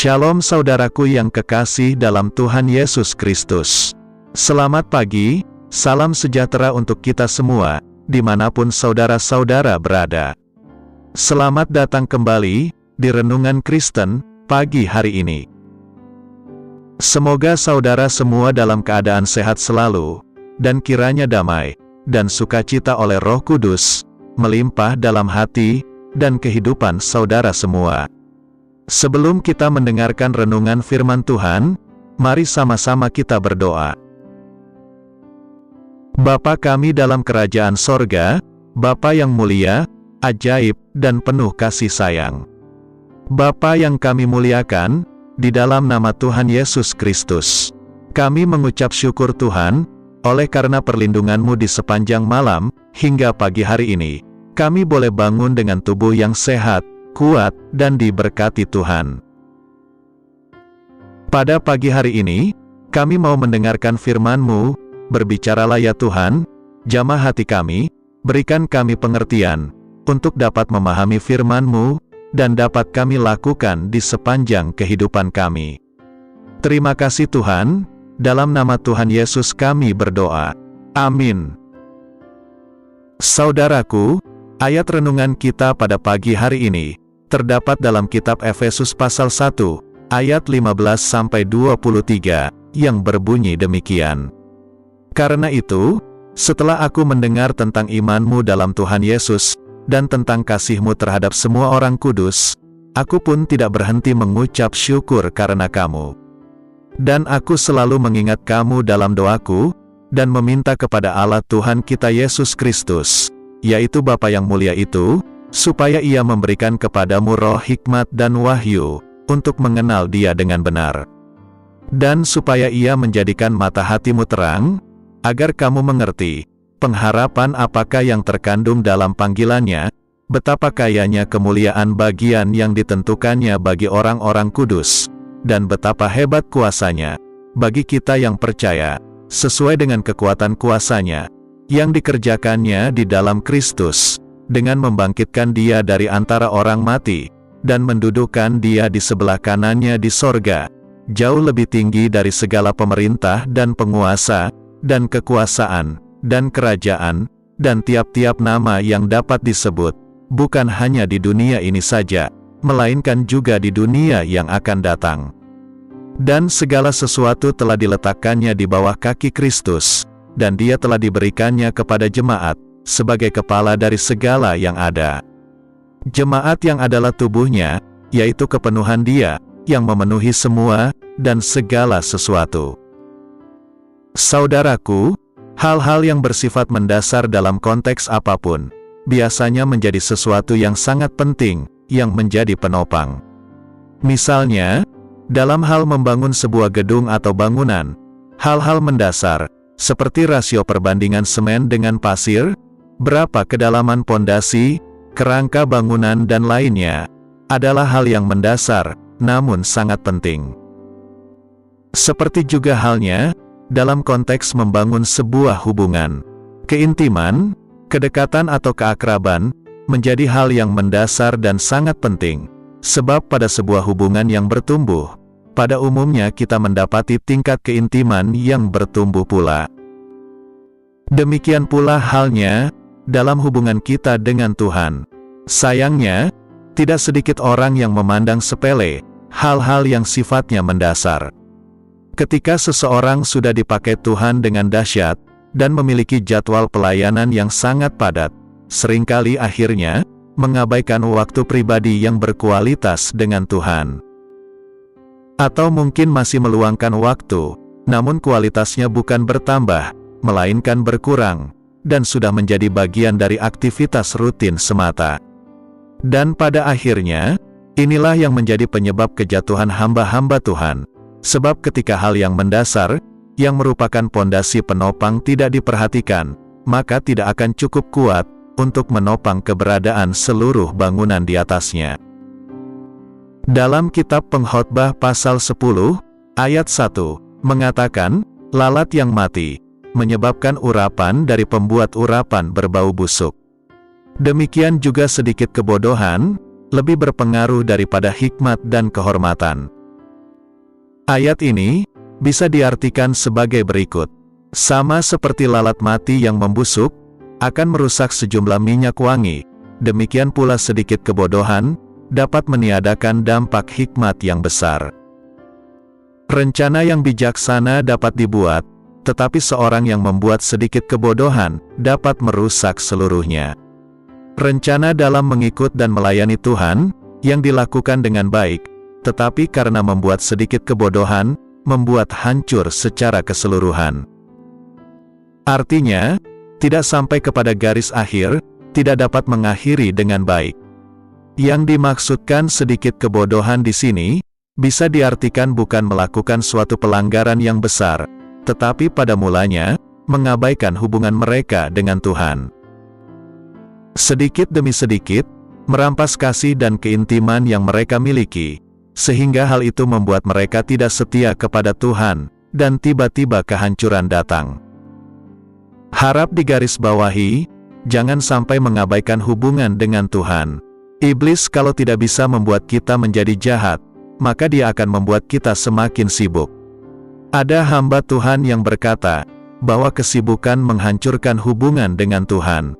Shalom saudaraku yang kekasih dalam Tuhan Yesus Kristus. Selamat pagi, salam sejahtera untuk kita semua, dimanapun saudara-saudara berada. Selamat datang kembali di Renungan Kristen pagi hari ini. Semoga saudara semua dalam keadaan sehat selalu, dan kiranya damai dan sukacita oleh Roh Kudus melimpah dalam hati dan kehidupan saudara semua. Sebelum kita mendengarkan renungan firman Tuhan, mari sama-sama kita berdoa. Bapa kami dalam kerajaan sorga, Bapa yang mulia, ajaib, dan penuh kasih sayang. Bapa yang kami muliakan, di dalam nama Tuhan Yesus Kristus, kami mengucap syukur Tuhan, oleh karena perlindungan-Mu di sepanjang malam, hingga pagi hari ini, kami boleh bangun dengan tubuh yang sehat, kuat, dan diberkati Tuhan. Pada pagi hari ini, kami mau mendengarkan firman-Mu, berbicaralah ya Tuhan, jamah hati kami, berikan kami pengertian, untuk dapat memahami firman-Mu, dan dapat kami lakukan di sepanjang kehidupan kami. Terima kasih Tuhan, dalam nama Tuhan Yesus kami berdoa. Amin. Saudaraku, ayat renungan kita pada pagi hari ini, terdapat dalam kitab Efesus pasal 1, ayat 15-23, yang berbunyi demikian. Karena itu, setelah aku mendengar tentang iman-Mu dalam Tuhan Yesus, dan tentang kasih-Mu terhadap semua orang kudus, aku pun tidak berhenti mengucap syukur karena kamu. Dan aku selalu mengingat kamu dalam doaku, dan meminta kepada Allah Tuhan kita Yesus Kristus, yaitu Bapa yang mulia itu, supaya Ia memberikan kepadamu roh hikmat dan wahyu, untuk mengenal Dia dengan benar. Dan supaya Ia menjadikan mata hatimu terang, agar kamu mengerti, pengharapan apakah yang terkandung dalam panggilannya, betapa kayanya kemuliaan bagian yang ditentukannya bagi orang-orang kudus, dan betapa hebat kuasanya, bagi kita yang percaya, sesuai dengan kekuatan kuasanya, yang dikerjakannya di dalam Kristus, dengan membangkitkan Dia dari antara orang mati, dan mendudukkan Dia di sebelah kanannya di sorga, jauh lebih tinggi dari segala pemerintah dan penguasa, dan kekuasaan, dan kerajaan, dan tiap-tiap nama yang dapat disebut, bukan hanya di dunia ini saja, melainkan juga di dunia yang akan datang. Dan segala sesuatu telah diletakkannya di bawah kaki Kristus, dan Dia telah diberikannya kepada jemaat, sebagai kepala dari segala yang ada. Jemaat yang adalah tubuhnya, yaitu kepenuhan Dia, yang memenuhi semua, dan segala sesuatu. Saudaraku, hal-hal yang bersifat mendasar dalam konteks apapun, biasanya menjadi sesuatu yang sangat penting, yang menjadi penopang. Misalnya, dalam hal membangun sebuah gedung atau bangunan, hal-hal mendasar, seperti rasio perbandingan semen dengan pasir, berapa kedalaman pondasi, kerangka bangunan dan lainnya, adalah hal yang mendasar, namun sangat penting. Seperti juga halnya, dalam konteks membangun sebuah hubungan, keintiman, kedekatan atau keakraban, menjadi hal yang mendasar dan sangat penting, sebab pada sebuah hubungan yang bertumbuh, pada umumnya kita mendapati tingkat keintiman yang bertumbuh pula. Demikian pula halnya, dalam hubungan kita dengan Tuhan. Sayangnya, tidak sedikit orang yang memandang sepele hal-hal yang sifatnya mendasar. Ketika seseorang sudah dipakai Tuhan dengan dahsyat, dan memiliki jadwal pelayanan yang sangat padat, seringkali akhirnya mengabaikan waktu pribadi yang berkualitas dengan Tuhan. Atau mungkin masih meluangkan waktu, namun kualitasnya bukan bertambah, melainkan berkurang, dan sudah menjadi bagian dari aktivitas rutin semata. Dan pada akhirnya, inilah yang menjadi penyebab kejatuhan hamba-hamba Tuhan. Sebab ketika hal yang mendasar, yang merupakan pondasi penopang tidak diperhatikan, maka tidak akan cukup kuat, untuk menopang keberadaan seluruh bangunan di atasnya. Dalam kitab Pengkhotbah pasal 10, ayat 1, mengatakan, lalat yang mati, menyebabkan urapan dari pembuat urapan berbau busuk. Demikian juga sedikit kebodohan, lebih berpengaruh daripada hikmat dan kehormatan. Ayat ini bisa diartikan sebagai berikut. Sama seperti lalat mati yang membusuk, akan merusak sejumlah minyak wangi, demikian pula sedikit kebodohan, dapat meniadakan dampak hikmat yang besar. Rencana yang bijaksana dapat dibuat, tetapi seorang yang membuat sedikit kebodohan, dapat merusak seluruhnya. Rencana dalam mengikut dan melayani Tuhan, yang dilakukan dengan baik, tetapi karena membuat sedikit kebodohan, membuat hancur secara keseluruhan. Artinya, tidak sampai kepada garis akhir, tidak dapat mengakhiri dengan baik. Yang dimaksudkan sedikit kebodohan di sini, bisa diartikan bukan melakukan suatu pelanggaran yang besar, tetapi pada mulanya, mengabaikan hubungan mereka dengan Tuhan. Sedikit demi sedikit, merampas kasih dan keintiman yang mereka miliki, sehingga hal itu membuat mereka tidak setia kepada Tuhan, dan tiba-tiba kehancuran datang. Harap digarisbawahi, jangan sampai mengabaikan hubungan dengan Tuhan. Iblis kalau tidak bisa membuat kita menjadi jahat, maka dia akan membuat kita semakin sibuk. Ada hamba Tuhan yang berkata, bahwa kesibukan menghancurkan hubungan dengan Tuhan.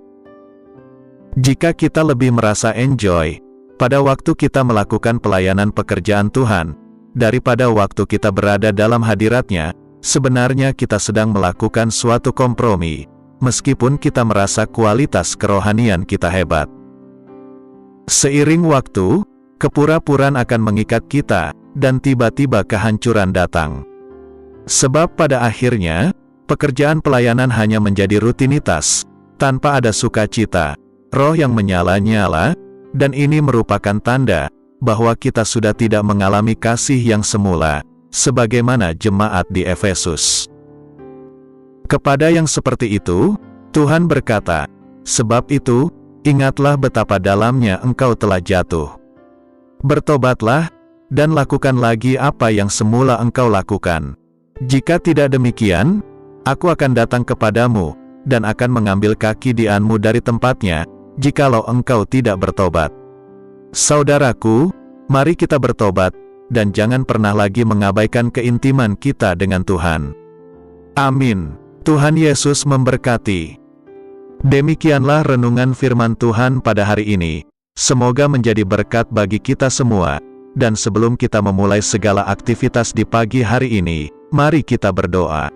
Jika kita lebih merasa enjoy, pada waktu kita melakukan pelayanan pekerjaan Tuhan, daripada waktu kita berada dalam hadiratnya, sebenarnya kita sedang melakukan suatu kompromi, meskipun kita merasa kualitas kerohanian kita hebat. Seiring waktu, kepura-puraan akan mengikat kita, dan tiba-tiba kehancuran datang. Sebab pada akhirnya, pekerjaan pelayanan hanya menjadi rutinitas, tanpa ada sukacita, roh yang menyala-nyala, dan ini merupakan tanda, bahwa kita sudah tidak mengalami kasih yang semula, sebagaimana jemaat di Efesus. Kepada yang seperti itu, Tuhan berkata, sebab itu, ingatlah betapa dalamnya engkau telah jatuh. Bertobatlah, dan lakukan lagi apa yang semula engkau lakukan. Jika tidak demikian, aku akan datang kepadamu, dan akan mengambil kaki dianmu dari tempatnya, jikalau engkau tidak bertobat. Saudaraku, mari kita bertobat, dan jangan pernah lagi mengabaikan keintiman kita dengan Tuhan. Amin. Tuhan Yesus memberkati. Demikianlah renungan firman Tuhan pada hari ini. Semoga menjadi berkat bagi kita semua. Dan sebelum kita memulai segala aktivitas di pagi hari ini, mari kita berdoa.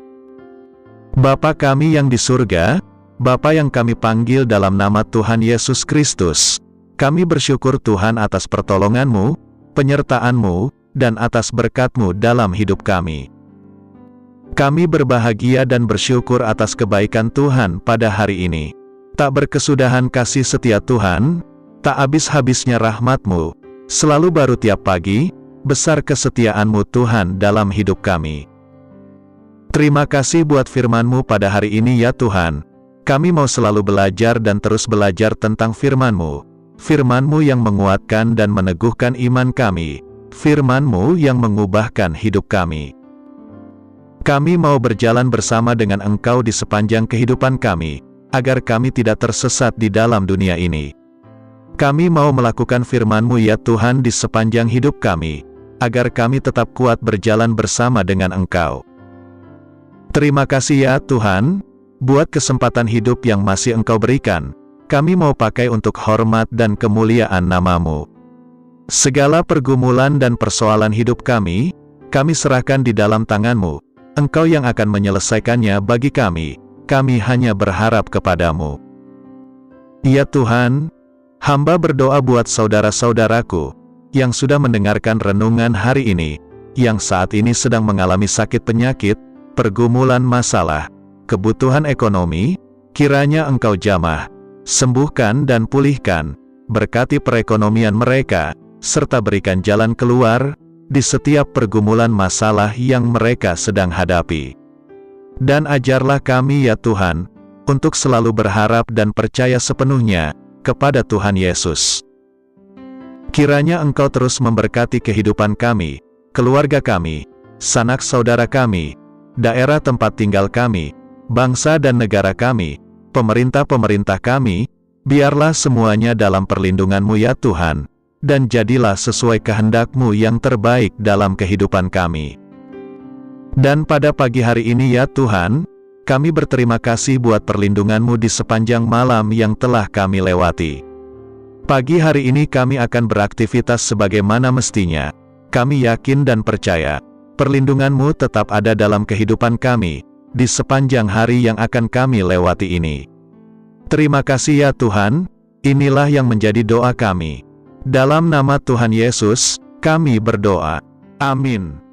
Bapa kami yang di surga, Bapa yang kami panggil dalam nama Tuhan Yesus Kristus, kami bersyukur Tuhan atas pertolongan-Mu, penyertaan-Mu, dan atas berkat-Mu dalam hidup kami. Kami berbahagia dan bersyukur atas kebaikan Tuhan pada hari ini. Tak berkesudahan kasih setia Tuhan, tak habis-habisnya rahmat-Mu, selalu baru tiap pagi, besar kesetiaan-Mu Tuhan dalam hidup kami. Terima kasih buat firman-Mu pada hari ini ya Tuhan. Kami mau selalu belajar dan terus belajar tentang firman-Mu. Firman-Mu yang menguatkan dan meneguhkan iman kami. Firman-Mu yang mengubahkan hidup kami. Kami mau berjalan bersama dengan Engkau di sepanjang kehidupan kami, agar kami tidak tersesat di dalam dunia ini. Kami mau melakukan firman-Mu ya Tuhan di sepanjang hidup kami, agar kami tetap kuat berjalan bersama dengan Engkau. Terima kasih ya Tuhan, buat kesempatan hidup yang masih Engkau berikan, kami mau pakai untuk hormat dan kemuliaan nama-Mu. Segala pergumulan dan persoalan hidup kami serahkan di dalam tangan-Mu. Engkau yang akan menyelesaikannya bagi kami hanya berharap kepadamu. Ya Tuhan, hamba berdoa buat saudara-saudaraku, yang sudah mendengarkan renungan hari ini, yang saat ini sedang mengalami sakit penyakit, pergumulan masalah, kebutuhan ekonomi, kiranya Engkau jamah, sembuhkan dan pulihkan, berkati perekonomian mereka, serta berikan jalan keluar, di setiap pergumulan masalah yang mereka sedang hadapi. Dan ajarlah kami ya Tuhan, untuk selalu berharap dan percaya sepenuhnya, kepada Tuhan Yesus. Kiranya Engkau terus memberkati kehidupan kami, keluarga kami, sanak saudara kami, daerah tempat tinggal kami, bangsa dan negara kami, pemerintah-pemerintah kami, biarlah semuanya dalam perlindungan-Mu ya Tuhan, dan jadilah sesuai kehendak-Mu yang terbaik dalam kehidupan kami. Dan pada pagi hari ini ya Tuhan, kami berterima kasih buat perlindungan-Mu di sepanjang malam yang telah kami lewati. Pagi hari ini kami akan beraktivitas sebagaimana mestinya. Kami yakin dan percaya, perlindungan-Mu tetap ada dalam kehidupan kami, di sepanjang hari yang akan kami lewati ini. Terima kasih ya Tuhan, inilah yang menjadi doa kami. Dalam nama Tuhan Yesus, kami berdoa. Amin.